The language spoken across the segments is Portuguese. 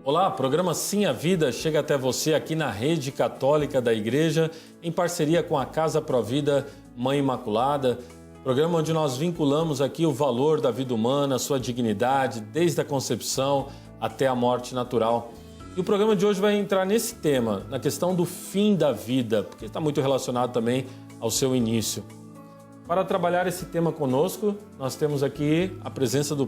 Olá, programa Sim a Vida chega até você aqui na Rede Católica da Igreja, em parceria com a Casa Provida Mãe Imaculada, programa onde nós vinculamos aqui o valor da vida humana, sua dignidade, desde a concepção até a morte natural. E o programa de hoje vai entrar nesse tema, na questão do fim da vida, porque está muito relacionado também ao seu início. Para trabalhar esse tema conosco, nós temos aqui a presença do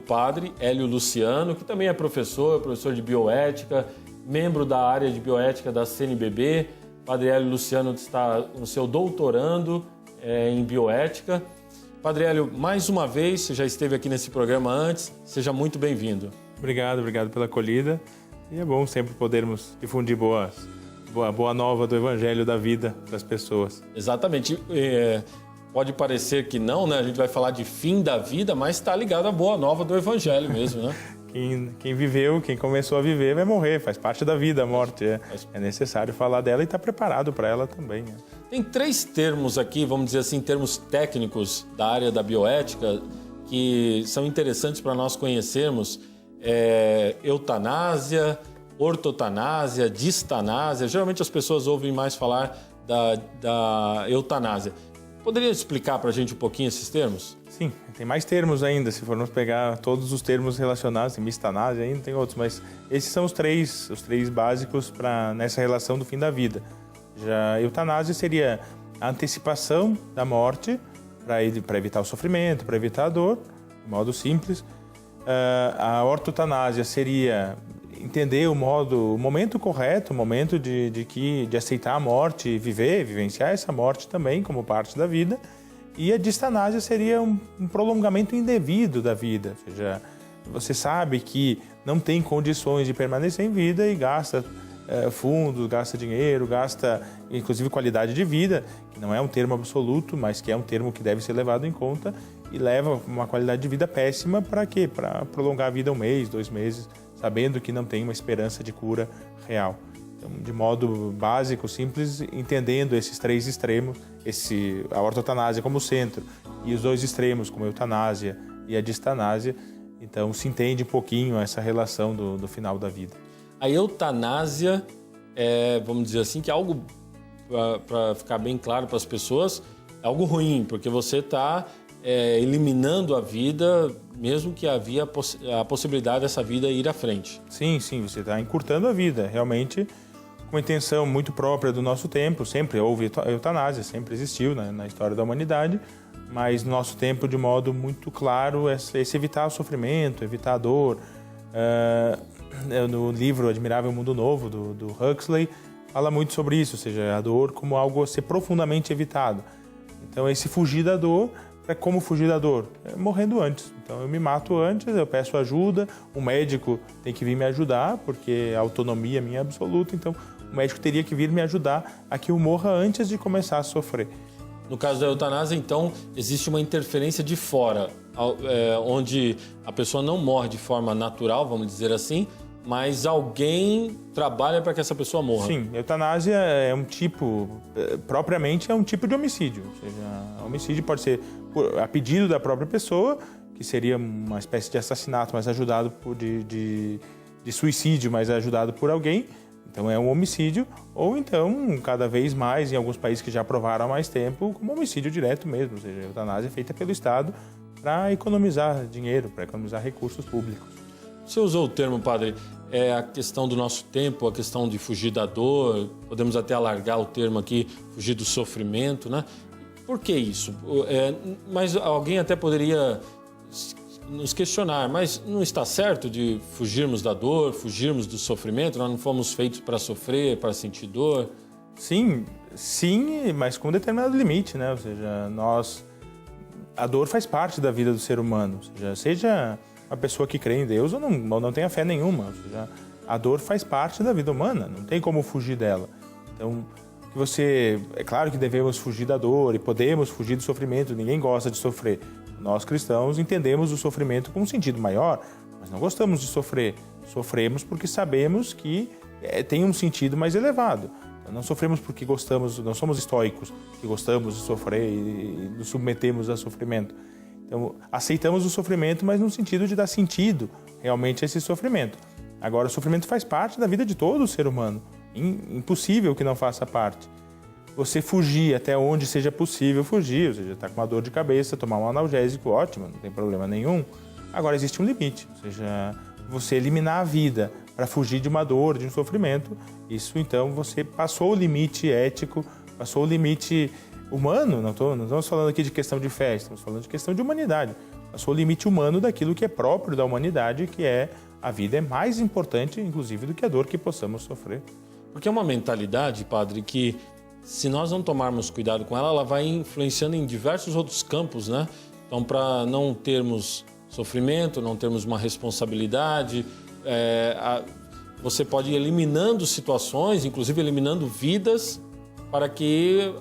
padre Hélio Luciano, que também é professor de bioética, membro da área de bioética da CNBB. Padre Hélio Luciano está no seu doutorando em bioética. Padre Hélio, mais uma vez, você já esteve aqui nesse programa antes, seja muito bem-vindo. Obrigado pela acolhida. E é bom sempre podermos difundir boa nova do Evangelho da vida das pessoas. Exatamente. Pode parecer que não, né? A gente vai falar de fim da vida, mas está ligado à boa nova do Evangelho mesmo, né? Quem viveu, quem começou a viver vai morrer, faz parte da vida, a morte. É necessário falar dela e estar preparado para ela também. Né? Tem 3 termos aqui, vamos dizer assim, termos técnicos da área da bioética que são interessantes para nós conhecermos. Eutanásia, ortotanásia, distanásia. Geralmente as pessoas ouvem mais falar da eutanásia. Poderia explicar para a gente um pouquinho esses termos? Sim, tem mais termos ainda, se formos pegar todos os termos relacionados, tem mistanásia ainda, tem outros, mas esses são os três básicos nessa relação do fim da vida. Já a eutanásia seria a antecipação da morte para evitar o sofrimento, para evitar a dor, de modo simples. A ortotanásia seria entender o momento correto, o momento de aceitar a morte e vivenciar essa morte também como parte da vida. E a distanásia seria um prolongamento indevido da vida, ou seja, você sabe que não tem condições de permanecer em vida e gasta fundos, gasta dinheiro, gasta inclusive qualidade de vida, que não é um termo absoluto, mas que é um termo que deve ser levado em conta e leva uma qualidade de vida péssima para quê? Para prolongar a vida 1 mês, 2 meses, sabendo que não tem uma esperança de cura real. Então, de modo básico, simples, entendendo esses 3 extremos, a ortotanásia como centro e os 2 extremos, como a eutanásia e a distanásia, então se entende um pouquinho essa relação do final da vida. A eutanásia vamos dizer assim, que é algo, para ficar bem claro para as pessoas, é algo ruim, porque você está eliminando a vida, mesmo que havia a possibilidade dessa vida ir à frente. Sim, você está encurtando a vida, realmente com uma intenção muito própria do nosso tempo. Sempre houve eutanásia, sempre existiu na história da humanidade, mas no nosso tempo, de modo muito claro, esse evitar o sofrimento, evitar a dor. No livro Admirável Mundo Novo, do Huxley, fala muito sobre isso, ou seja, a dor como algo a ser profundamente evitado. Então, esse fugir da dor, como fugir da dor? Morrendo antes. Então, eu me mato antes, eu peço ajuda, o médico tem que vir me ajudar, porque a autonomia minha é absoluta, então o médico teria que vir me ajudar a que eu morra antes de começar a sofrer. No caso da eutanásia, então, existe uma interferência de fora, onde a pessoa não morre de forma natural, vamos dizer assim, mas alguém trabalha para que essa pessoa morra. Sim, a eutanásia propriamente é um tipo de homicídio. Ou seja, o homicídio pode ser a pedido da própria pessoa, que seria uma espécie de assassinato, mas ajudado de suicídio, mas ajudado por alguém. Então é um homicídio, ou então, cada vez mais, em alguns países que já aprovaram há mais tempo, como homicídio direto mesmo. Ou seja, a eutanásia é feita pelo Estado para economizar dinheiro, para economizar recursos públicos. Você usou o termo, padre, a questão do nosso tempo, a questão de fugir da dor, podemos até alargar o termo aqui, fugir do sofrimento, né? Por que isso? Mas alguém até poderia nos questionar, mas não está certo de fugirmos da dor, fugirmos do sofrimento? Nós não fomos feitos para sofrer, para sentir dor? Sim, mas com um determinado limite, né? Ou seja, a dor faz parte da vida do ser humano, seja a pessoa que crê em Deus ou não tenha fé nenhuma. Ou seja, a dor faz parte da vida humana, não tem como fugir dela. Então, é claro que devemos fugir da dor e podemos fugir do sofrimento, ninguém gosta de sofrer. Nós cristãos entendemos o sofrimento com um sentido maior, mas não gostamos de sofrer. Sofremos porque sabemos que tem um sentido mais elevado. Não sofremos porque gostamos, não somos estoicos, que gostamos de sofrer e nos submetemos a sofrimento. Então, aceitamos o sofrimento, mas no sentido de dar sentido realmente a esse sofrimento. Agora, o sofrimento faz parte da vida de todo ser humano. Impossível que não faça parte. Você fugir até onde seja possível fugir, ou seja, está com uma dor de cabeça, tomar um analgésico, ótimo, não tem problema nenhum. Agora, existe um limite, ou seja, você eliminar a vida para fugir de uma dor, de um sofrimento, isso então você passou o limite ético, passou o limite humano, não estamos falando aqui de questão de fé, estamos falando de questão de humanidade. Passou o limite humano daquilo que é próprio da humanidade, que é a vida é mais importante, inclusive, do que a dor que possamos sofrer. Porque é uma mentalidade, padre, que se nós não tomarmos cuidado com ela, ela vai influenciando em diversos outros campos, né? Então, para não termos sofrimento, não termos uma responsabilidade, você pode ir eliminando situações, inclusive eliminando vidas, para que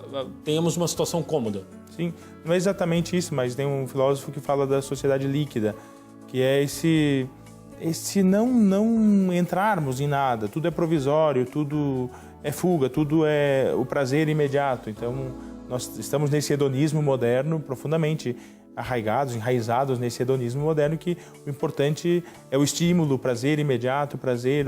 tenhamos uma situação cômoda. Sim, não é exatamente isso, mas tem um filósofo que fala da sociedade líquida, que é esse não entrarmos em nada, tudo é provisório, tudo é fuga, tudo é o prazer imediato. Então, nós estamos nesse hedonismo moderno profundamente enraizados nesse hedonismo moderno, que o importante é o estímulo, o prazer imediato, o prazer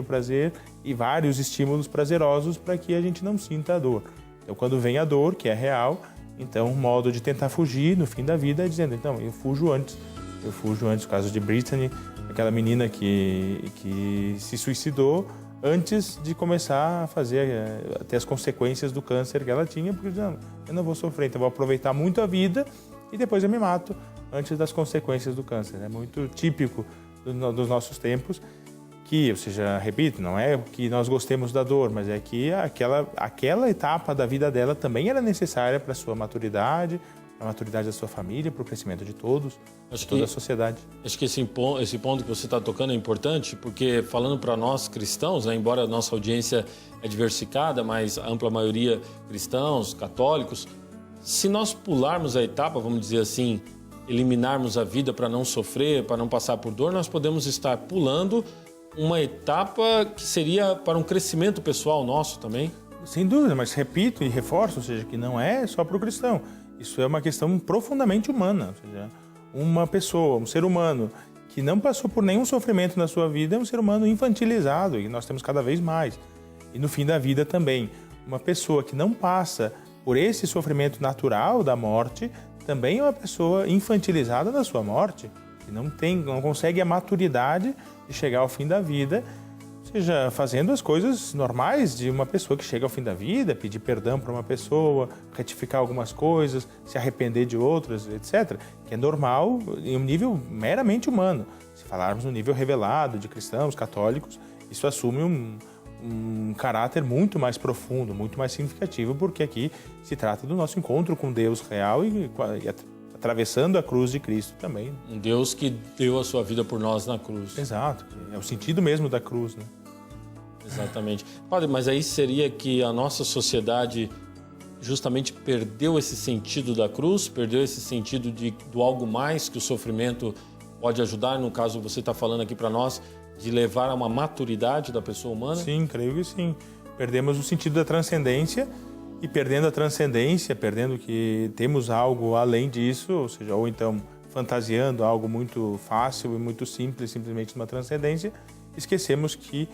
e vários estímulos prazerosos para que a gente não sinta a dor. Então, quando vem a dor, que é real, então o modo de tentar fugir no fim da vida é dizendo, então, eu fujo antes, o caso de Brittany, aquela menina que se suicidou antes de começar a ter as consequências do câncer que ela tinha, porque não, eu não vou sofrer, então eu vou aproveitar muito a vida e depois eu me mato antes das consequências do câncer. É muito típico dos nossos tempos, ou seja, repito, não é que nós gostemos da dor, mas é que aquela etapa da vida dela também era necessária para a sua maturidade, para a maturidade da sua família, para o crescimento de todos, de toda a sociedade. Acho que esse ponto que você está tocando é importante, porque falando para nós cristãos, né, embora a nossa audiência é diversificada, mas a ampla maioria cristãos, católicos, se nós pularmos a etapa, vamos dizer assim, eliminarmos a vida para não sofrer, para não passar por dor, nós podemos estar pulando uma etapa que seria para um crescimento pessoal nosso também. Sem dúvida, mas repito e reforço, ou seja, que não é só para o cristão. Isso é uma questão profundamente humana, ou seja, uma pessoa, um ser humano que não passou por nenhum sofrimento na sua vida é um ser humano infantilizado, e nós temos cada vez mais. E no fim da vida também, uma pessoa que não passa por esse sofrimento natural da morte também é uma pessoa infantilizada na sua morte, que não consegue a maturidade de chegar ao fim da vida, ou seja, fazendo as coisas normais de uma pessoa que chega ao fim da vida, pedir perdão para uma pessoa, retificar algumas coisas, se arrepender de outras, etc., que é normal em um nível meramente humano. Se falarmos no nível revelado de cristãos, católicos, isso assume um caráter muito mais profundo, muito mais significativo, porque aqui se trata do nosso encontro com Deus real e atravessando a cruz de Cristo também. Um Deus que deu a sua vida por nós na cruz. Exato, é o sentido mesmo da cruz, né? Exatamente. Padre, mas aí seria que a nossa sociedade justamente perdeu esse sentido da cruz, perdeu esse sentido do algo mais que o sofrimento pode ajudar, no caso você está falando aqui para nós, de levar a uma maturidade da pessoa humana? Sim, creio que sim. Perdemos o sentido da transcendência e perdendo a transcendência, perdendo que temos algo além disso, ou seja, ou então fantasiando algo muito fácil e muito simples, simplesmente uma transcendência, esquecemos que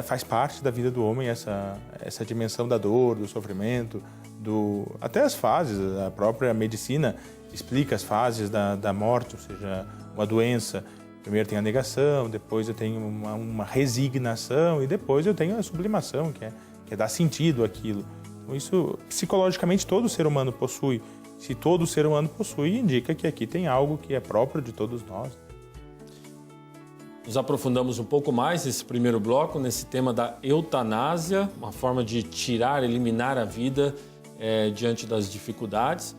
faz parte da vida do homem essa dimensão da dor, do sofrimento, até as fases. A própria medicina explica as fases da morte, ou seja, uma doença. Primeiro tem a negação, depois eu tenho uma resignação e depois eu tenho a sublimação, que é dar sentido àquilo. Então isso, psicologicamente, todo ser humano possui. Se todo ser humano possui, indica que aqui tem algo que é próprio de todos nós. Nos aprofundamos um pouco mais nesse primeiro bloco, nesse tema da eutanásia, uma forma de tirar, eliminar a vida diante das dificuldades.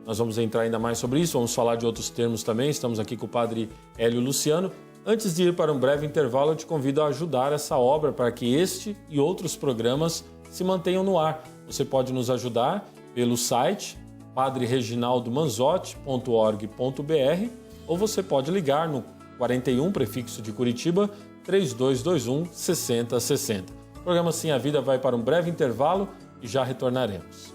Nós vamos entrar ainda mais sobre isso, vamos falar de outros termos também. Estamos aqui com o padre Hélio Luciano. Antes de ir para um breve intervalo, eu te convido a ajudar essa obra para que este e outros programas se mantenham no ar. Você pode nos ajudar pelo site padrereginaldomanzotti.org.br ou você pode ligar no 41, prefixo de Curitiba, 3221 6060. O programa Sim a Vida vai para um breve intervalo e já retornaremos.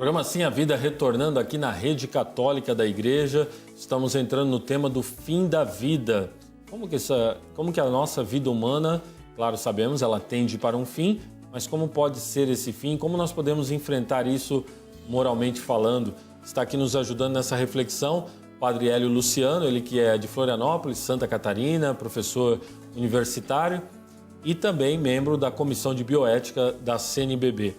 Programa Sim a Vida retornando aqui na Rede Católica da Igreja. Estamos entrando no tema do fim da vida. Como que a nossa vida humana, claro, sabemos, ela tende para um fim, mas como pode ser esse fim? Como nós podemos enfrentar isso moralmente falando? Está aqui nos ajudando nessa reflexão Padre Hélio Luciano, ele que é de Florianópolis, Santa Catarina, professor universitário e também membro da Comissão de Bioética da CNBB.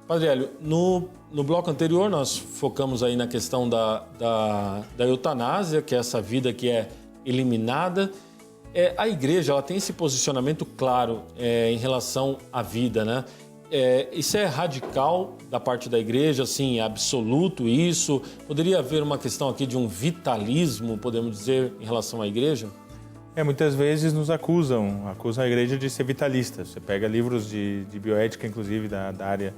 Padre Hélio, no bloco anterior nós focamos aí na questão da eutanásia, que é essa vida que é eliminada. A Igreja ela tem esse posicionamento claro em relação à vida, né? Isso é radical da parte da Igreja, assim, é absoluto isso? Poderia haver uma questão aqui de um vitalismo, podemos dizer, em relação à Igreja? Muitas vezes nos acusam a Igreja de ser vitalista. Você pega livros de bioética, inclusive da área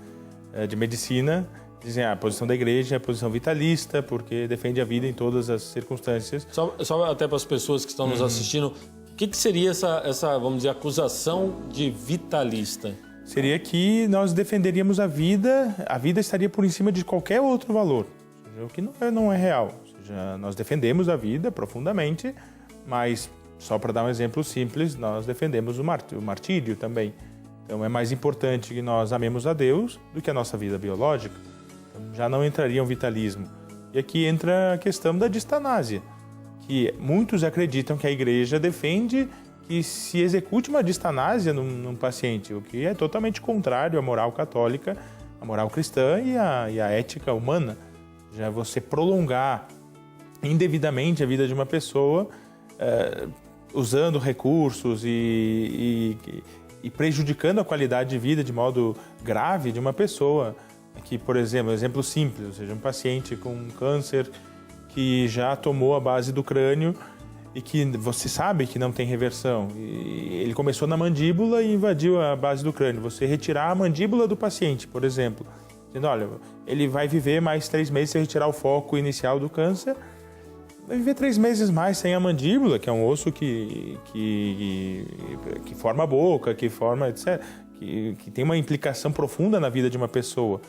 de medicina, dizem a posição da Igreja é a posição vitalista, porque defende a vida em todas as circunstâncias. Só até para as pessoas que estão nos assistindo, o que seria essa, vamos dizer, acusação de vitalista? Seria que nós defenderíamos a vida estaria por em cima de qualquer outro valor, ou seja, o que não é real. Ou seja, nós defendemos a vida profundamente, mas, só para dar um exemplo simples, nós defendemos o martírio também. Então é mais importante que nós amemos a Deus do que a nossa vida biológica. Então, já não entraria um vitalismo. E aqui entra a questão da distanásia, que muitos acreditam que a Igreja defende que se execute uma distanásia num paciente, o que é totalmente contrário à moral católica, à moral cristã e à ética humana. Já você prolongar indevidamente a vida de uma pessoa, usando recursos e prejudicando a qualidade de vida de modo grave de uma pessoa. Aqui, por exemplo, um exemplo simples, ou seja, um paciente com câncer que já tomou a base do crânio e que você sabe que não tem reversão. E ele começou na mandíbula e invadiu a base do crânio. Você retirar a mandíbula do paciente, por exemplo, dizendo, olha, ele vai viver mais 3 meses se retirar o foco inicial do câncer, vai viver 3 meses mais sem a mandíbula, que é um osso que forma a boca, que forma, etc., que tem uma implicação profunda na vida de uma pessoa.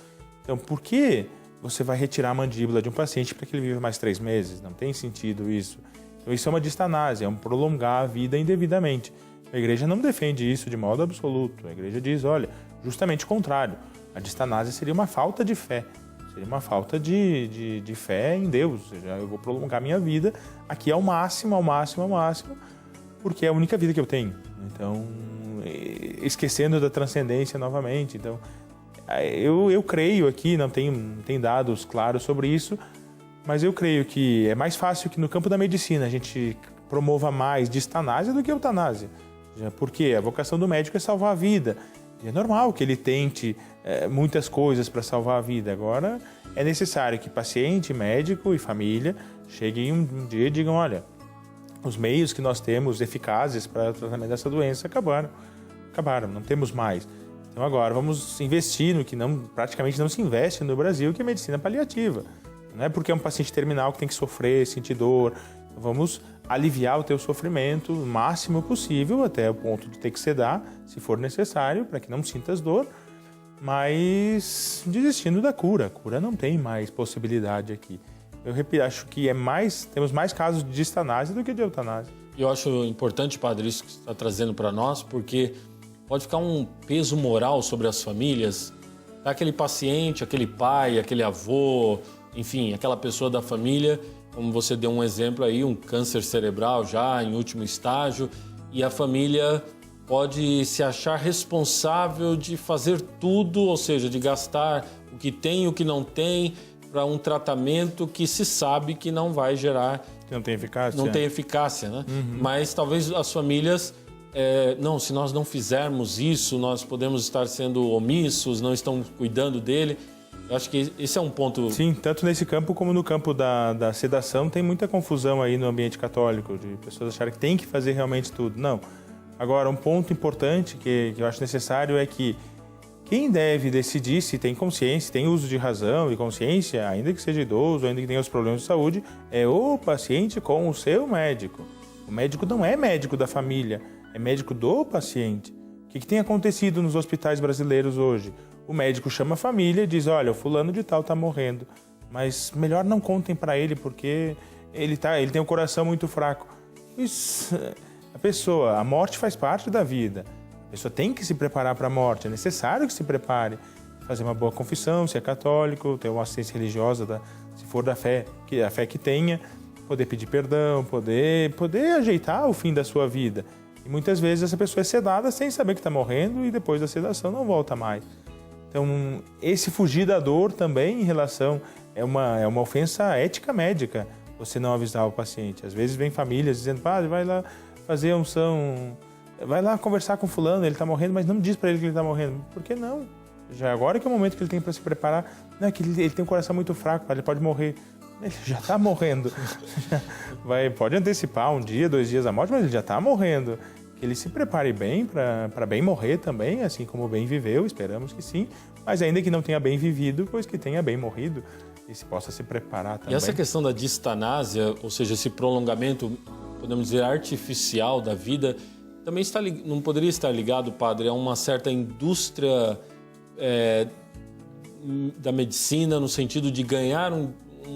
Então, por que você vai retirar a mandíbula de um paciente para que ele viva mais 3 meses? Não tem sentido isso. Então, isso é uma distanásia, é um prolongar a vida indevidamente. A Igreja não defende isso de modo absoluto. A Igreja diz, olha, justamente o contrário. A distanásia seria uma falta de fé. Seria uma falta de fé em Deus. Ou seja, eu vou prolongar minha vida aqui ao máximo, porque é a única vida que eu tenho. Então, esquecendo da transcendência novamente. Então, eu creio aqui, não tem dados claros sobre isso, mas eu creio que é mais fácil que no campo da medicina a gente promova mais distanásia do que eutanásia. Porque a vocação do médico é salvar a vida. E é normal que ele tente muitas coisas para salvar a vida. Agora, é necessário que paciente, médico e família cheguem um dia e digam, olha, os meios que nós temos eficazes para o tratamento dessa doença acabaram, não temos mais. Então agora vamos investir no que praticamente não se investe no Brasil, que é a medicina paliativa. Não é porque é um paciente terminal que tem que sofrer, sentir dor. Vamos aliviar o teu sofrimento o máximo possível, até o ponto de ter que sedar, se for necessário, para que não sintas dor, mas desistindo da cura. A cura não tem mais possibilidade aqui. Eu repito, acho que temos mais casos de distanásia do que de eutanásia. Eu acho importante, padre, isso que você está trazendo para nós, porque pode ficar um peso moral sobre as famílias. Aquele paciente, aquele pai, aquele avô, enfim, aquela pessoa da família, como você deu um exemplo aí, um câncer cerebral já em último estágio, e a família pode se achar responsável de fazer tudo, ou seja, de gastar o que tem e o que não tem para um tratamento que se sabe que não vai gerar... Que não tem eficácia. Não tem eficácia, né? Uhum. Mas talvez as famílias... se nós não fizermos isso, nós podemos estar sendo omissos, não estão cuidando dele. Eu acho que esse é um ponto... Sim, tanto nesse campo como no campo da sedação, tem muita confusão aí no ambiente católico, de pessoas acharem que tem que fazer realmente tudo. Não. Agora, um ponto importante que eu acho necessário é que quem deve decidir se tem consciência, tem uso de razão e consciência, ainda que seja idoso, ainda que tenha os problemas de saúde, é o paciente com o seu médico. O médico não é médico da família, é médico do paciente. que tem acontecido nos hospitais brasileiros hoje? O médico chama a família e diz, olha, o fulano de tal está morrendo, mas melhor não contem para ele porque ele tem um coração muito fraco. Isso, a morte faz parte da vida. A pessoa tem que se preparar para a morte, é necessário que se prepare. Fazer uma boa confissão, se é católico, ter uma assistência religiosa, se for da fé, a fé que tenha, poder pedir perdão, poder ajeitar o fim da sua vida. E muitas vezes essa pessoa é sedada sem saber que está morrendo e depois da sedação não volta mais. Então, esse fugir da dor também em relação... É uma ofensa ética médica você não avisar o paciente. Às vezes vem famílias dizendo, padre, vai lá fazer unção, vai lá conversar com fulano, ele está morrendo, mas não diz para ele que ele está morrendo. Por que não? Já agora que é o momento que ele tem para se preparar. Não é que ele tem um coração muito fraco, ele pode morrer. Ele já está morrendo. Pode antecipar 1 dia, 2 dias a morte, mas ele já está morrendo. Que ele se prepare bem para bem morrer também, assim como bem viveu, esperamos que sim. Mas ainda que não tenha bem vivido, pois que tenha bem morrido e se possa se preparar também. E essa questão da distanásia, ou seja, esse prolongamento, podemos dizer, artificial da vida, também não poderia estar ligado, padre, a uma certa indústria da medicina, no sentido de ganhar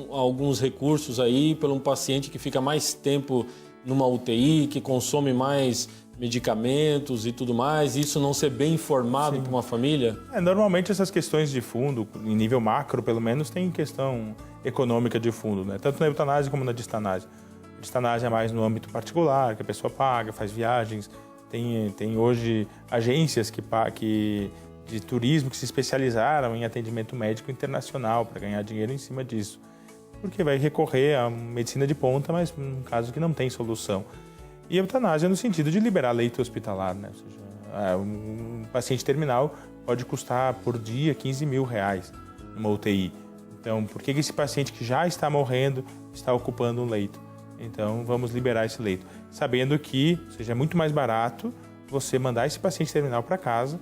alguns recursos aí pelo um paciente que fica mais tempo numa UTI, que consome mais medicamentos e tudo mais, isso não ser bem informado para uma família? Normalmente essas questões de fundo, em nível macro pelo menos, tem questão econômica de fundo, né? Tanto na eutanásia como na distanásia. A distanásia é mais no âmbito particular, que a pessoa paga, faz viagens. Tem hoje agências de turismo que se especializaram em atendimento médico internacional para ganhar dinheiro em cima disso. Porque vai recorrer à medicina de ponta, mas num caso que não tem solução. E a eutanásia no sentido de liberar leito hospitalar, né? Ou seja, um paciente terminal pode custar por dia 15 mil reais numa UTI. Então, por que esse paciente que já está morrendo está ocupando um leito? Então, vamos liberar esse leito. Sabendo que seja muito mais barato você mandar esse paciente terminal para casa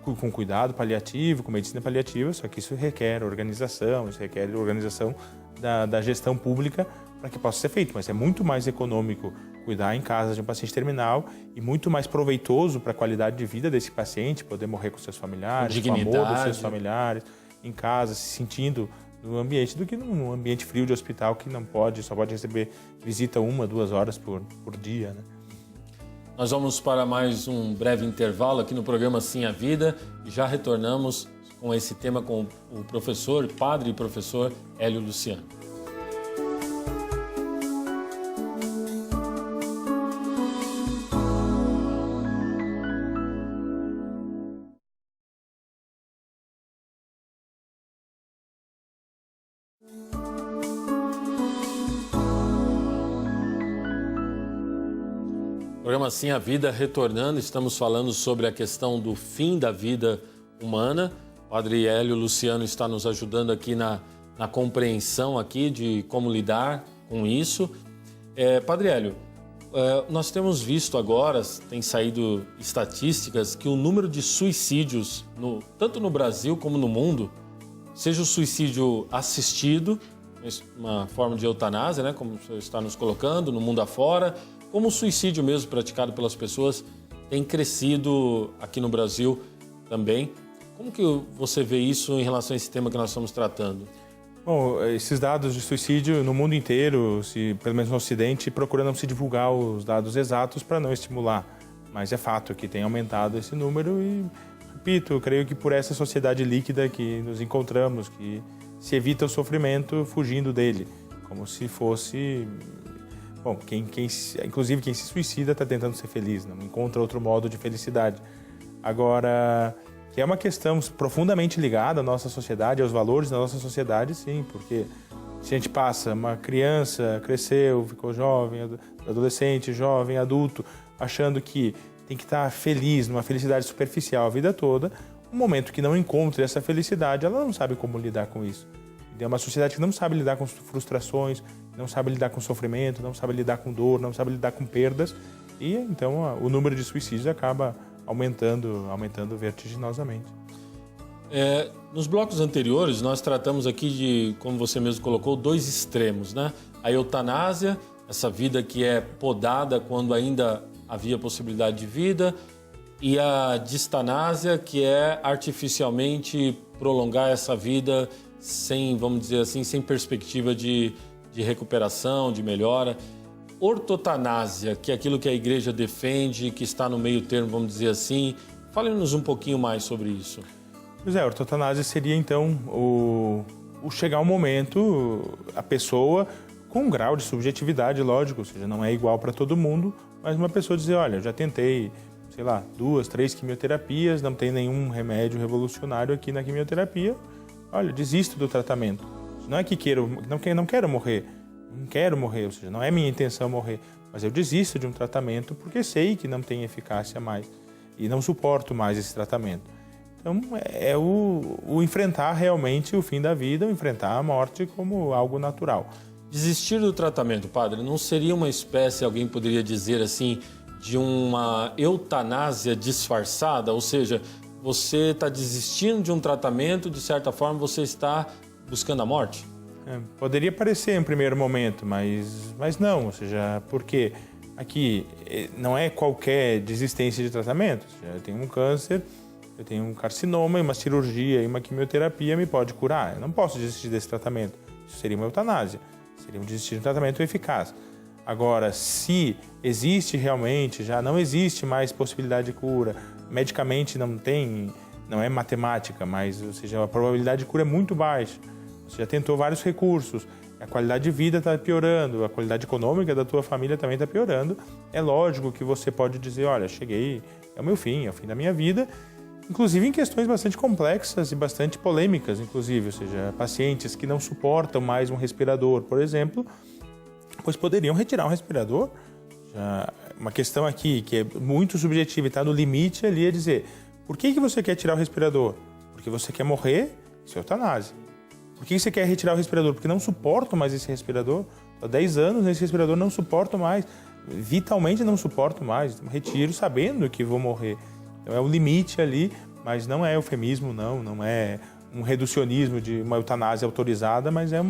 com cuidado paliativo, com medicina paliativa, só que isso requer organização, da gestão pública para que possa ser feito. Mas é muito mais econômico cuidar em casa de um paciente terminal e muito mais proveitoso para a qualidade de vida desse paciente, poder morrer com seus familiares, com o amor dos seus familiares, em casa, se sentindo no ambiente, do que num ambiente frio de hospital que só pode receber visita 1, 2 horas por dia, né? Nós vamos para mais um breve intervalo aqui no programa Sim a Vida e já retornamos com esse tema com o professor, padre e professor Hélio Luciano. Programa Sim a Vida, retornando, estamos falando sobre a questão do fim da vida humana. O padre Hélio Luciano está nos ajudando aqui na compreensão aqui de como lidar com isso. Padre Hélio, nós temos visto agora, tem saído estatísticas, que o número de suicídios, tanto no Brasil como no mundo, seja o suicídio assistido, uma forma de eutanásia, né, como você está nos colocando, no mundo afora, como o suicídio mesmo praticado pelas pessoas tem crescido aqui no Brasil também. Como que você vê isso em relação a esse tema que nós estamos tratando? Bom, esses dados de suicídio no mundo inteiro, pelo menos no Ocidente, procura não se divulgar os dados exatos para não estimular. Mas é fato que tem aumentado esse número e, repito, eu creio que por essa sociedade líquida que nos encontramos, que se evita o sofrimento fugindo dele, como se fosse... Bom, inclusive quem se suicida está tentando ser feliz, não encontra outro modo de felicidade. Agora, que é uma questão profundamente ligada à nossa sociedade, aos valores da nossa sociedade, sim, porque se a gente passa, uma criança cresceu, ficou jovem, adolescente, jovem, adulto, achando que tem que estar feliz, numa felicidade superficial a vida toda, um momento que não encontre essa felicidade, ela não sabe como lidar com isso. É uma sociedade que não sabe lidar com frustrações, não sabe lidar com sofrimento, não sabe lidar com dor, não sabe lidar com perdas. E então o número de suicídios acaba aumentando vertiginosamente. Nos blocos anteriores, nós tratamos aqui de, como você mesmo colocou, 2 extremos, né? A eutanásia, essa vida que é podada quando ainda havia possibilidade de vida, e a distanásia, que é artificialmente prolongar essa vida sem, vamos dizer assim, sem perspectiva de recuperação, de melhora. Ortotanásia, que é aquilo que a igreja defende, que está no meio termo, vamos dizer assim. Fale-nos um pouquinho mais sobre isso. Pois é, a ortotanásia seria então o chegar um momento, a pessoa com um grau de subjetividade, lógico, ou seja, não é igual para todo mundo, mas uma pessoa dizer, olha, eu já tentei, sei lá, 2, 3 quimioterapias, não tem nenhum remédio revolucionário aqui na quimioterapia, olha, desisto do tratamento. Não é que não quero morrer, ou seja, não é minha intenção morrer, mas eu desisto de um tratamento porque sei que não tem eficácia mais e não suporto mais esse tratamento. Então, é o enfrentar realmente o fim da vida, o enfrentar a morte como algo natural. Desistir do tratamento, padre, não seria uma espécie, alguém poderia dizer assim, de uma eutanásia disfarçada? Ou seja, você está desistindo de um tratamento, de certa forma você está buscando a morte? Poderia parecer em primeiro momento, mas não, ou seja, porque aqui não é qualquer desistência de tratamento. Ou seja, eu tenho um câncer, eu tenho um carcinoma e uma cirurgia e uma quimioterapia me pode curar. Eu não posso desistir desse tratamento. Isso seria uma eutanásia. Seria um desistir de um tratamento eficaz. Agora, se existe realmente, já não existe mais possibilidade de cura, medicamente não é matemática, mas, ou seja, a probabilidade de cura é muito baixa. Você já tentou vários recursos, a qualidade de vida está piorando, a qualidade econômica da tua família também está piorando. É lógico que você pode dizer, olha, cheguei, é o meu fim, é o fim da minha vida. Inclusive em questões bastante complexas e bastante polêmicas, inclusive, ou seja, pacientes que não suportam mais um respirador, por exemplo, pois poderiam retirar um respirador. Já uma questão aqui que é muito subjetiva e está no limite ali é dizer, por que você quer tirar o respirador? Porque você quer morrer? Isso é eutanásia. Por que você quer retirar o respirador? Porque não suporto mais esse respirador. Há 10 anos nesse respirador não suporto mais. Vitalmente não suporto mais. Retiro sabendo que vou morrer. Então é o limite ali, mas não é eufemismo, não é um reducionismo de uma eutanásia autorizada, mas é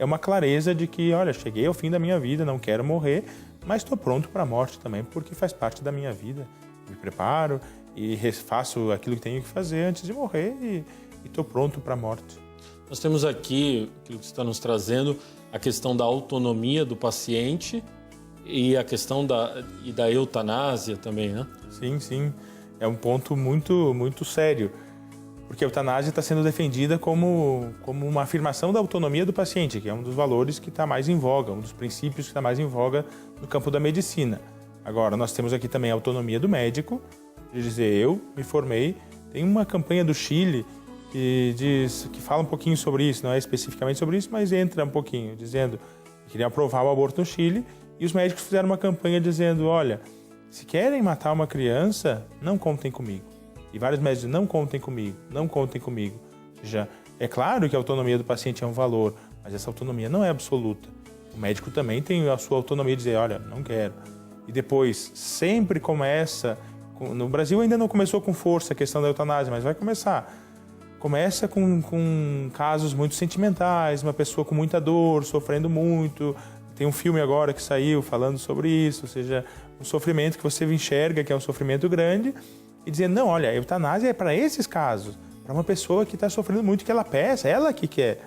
uma clareza de que, olha, cheguei ao fim da minha vida, não quero morrer, mas estou pronto para a morte também, porque faz parte da minha vida. Me preparo e faço aquilo que tenho que fazer antes de morrer e estou pronto para a morte. Nós temos aqui, aquilo que você está nos trazendo, a questão da autonomia do paciente e a questão da eutanásia também, né? Sim. É um ponto muito, muito sério, porque a eutanásia está sendo defendida como uma afirmação da autonomia do paciente, que é um dos valores que está mais em voga, um dos princípios que está mais em voga no campo da medicina. Agora, nós temos aqui também a autonomia do médico, de dizer, eu me formei, tem uma campanha do Chile que fala um pouquinho sobre isso, não é especificamente sobre isso, mas entra um pouquinho, dizendo que queriam aprovar o aborto no Chile, e os médicos fizeram uma campanha dizendo, olha, se querem matar uma criança, não contem comigo. E vários médicos dizem, não contem comigo. Já é claro que a autonomia do paciente é um valor, mas essa autonomia não é absoluta. O médico também tem a sua autonomia de dizer, olha, não quero. E depois, sempre começa, no Brasil ainda não começou com força a questão da eutanásia, mas vai começar. Começa com casos muito sentimentais, uma pessoa com muita dor, sofrendo muito. Tem um filme agora que saiu falando sobre isso, ou seja, um sofrimento que você enxerga que é um sofrimento grande e dizendo, não, olha, a eutanásia é para esses casos, para uma pessoa que está sofrendo muito, que ela peça, ela que quer,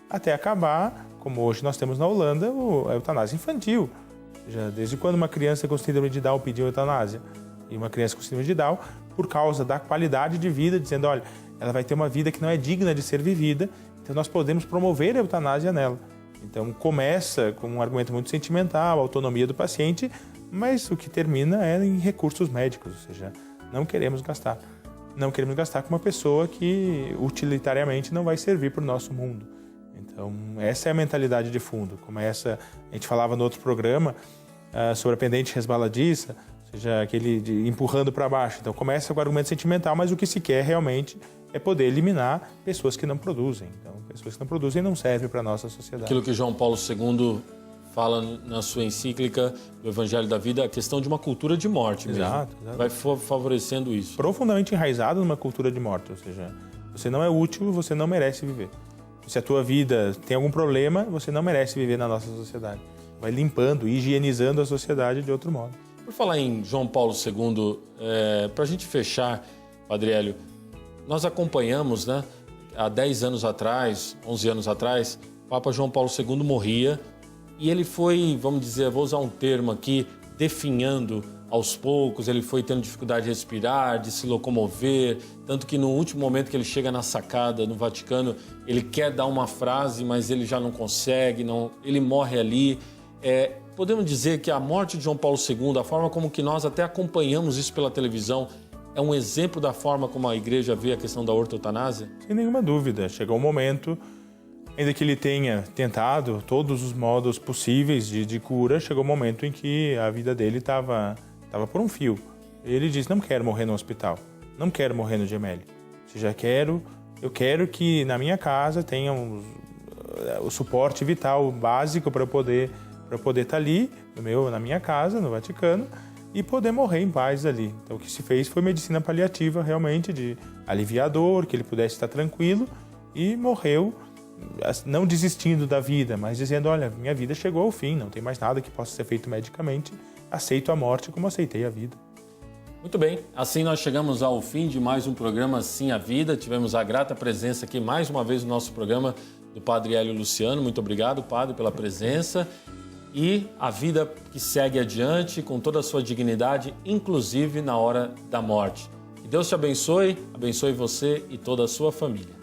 até acabar, como hoje nós temos na Holanda, a eutanásia infantil. Ou seja, desde quando uma criança com síndrome de Down pediu eutanásia? E uma criança com síndrome de Down, por causa da qualidade de vida, dizendo, olha, ela vai ter uma vida que não é digna de ser vivida, então nós podemos promover a eutanásia nela. Então começa com um argumento muito sentimental, a autonomia do paciente, mas o que termina é em recursos médicos, ou seja, não queremos gastar com uma pessoa que utilitariamente não vai servir para o nosso mundo. Então essa é a mentalidade de fundo. Começa, a gente falava no outro programa sobre a pendente resbaladiça, ou seja, aquele de empurrando para baixo. Então começa com o argumento sentimental, mas o que se quer realmente é poder eliminar pessoas que não produzem. Então, pessoas que não produzem não servem para a nossa sociedade. Aquilo que João Paulo II fala na sua encíclica do Evangelho da Vida, a questão de uma cultura de morte mesmo. Exato. Vai favorecendo isso. Profundamente enraizado numa cultura de morte, ou seja, você não é útil, você não merece viver. Se a tua vida tem algum problema, você não merece viver na nossa sociedade. Vai limpando, higienizando a sociedade de outro modo. Por falar em João Paulo II, para a gente fechar, Padre Hélio, nós acompanhamos, né, há 10 anos atrás, 11 anos atrás, o Papa João Paulo II morria e ele foi, vamos dizer, vou usar um termo aqui, definhando aos poucos, ele foi tendo dificuldade de respirar, de se locomover, tanto que no último momento que ele chega na sacada no Vaticano, ele quer dar uma frase, mas ele já não consegue, ele morre ali. Podemos dizer que a morte de João Paulo II, a forma como que nós até acompanhamos isso pela televisão, é um exemplo da forma como a igreja vê a questão da ortotanásia? Sem nenhuma dúvida. Chegou um momento, ainda que ele tenha tentado todos os modos possíveis de cura, chegou um momento em que a vida dele estava por um fio. Ele disse, não quero morrer no hospital, não quero morrer no Gemelli. Eu quero que na minha casa tenha o suporte vital básico para eu poder estar ali, na minha casa, no Vaticano, e poder morrer em paz ali. Então o que se fez foi medicina paliativa, realmente, de aliviar a dor, que ele pudesse estar tranquilo, e morreu, não desistindo da vida, mas dizendo, olha, minha vida chegou ao fim, não tem mais nada que possa ser feito medicamente, aceito a morte como aceitei a vida. Muito bem, assim nós chegamos ao fim de mais um programa Sim a Vida. Tivemos a grata presença aqui mais uma vez no nosso programa do Padre Hélio Luciano. Muito obrigado, Padre, pela presença. E a vida que segue adiante com toda a sua dignidade, inclusive na hora da morte. Que Deus te abençoe você e toda a sua família.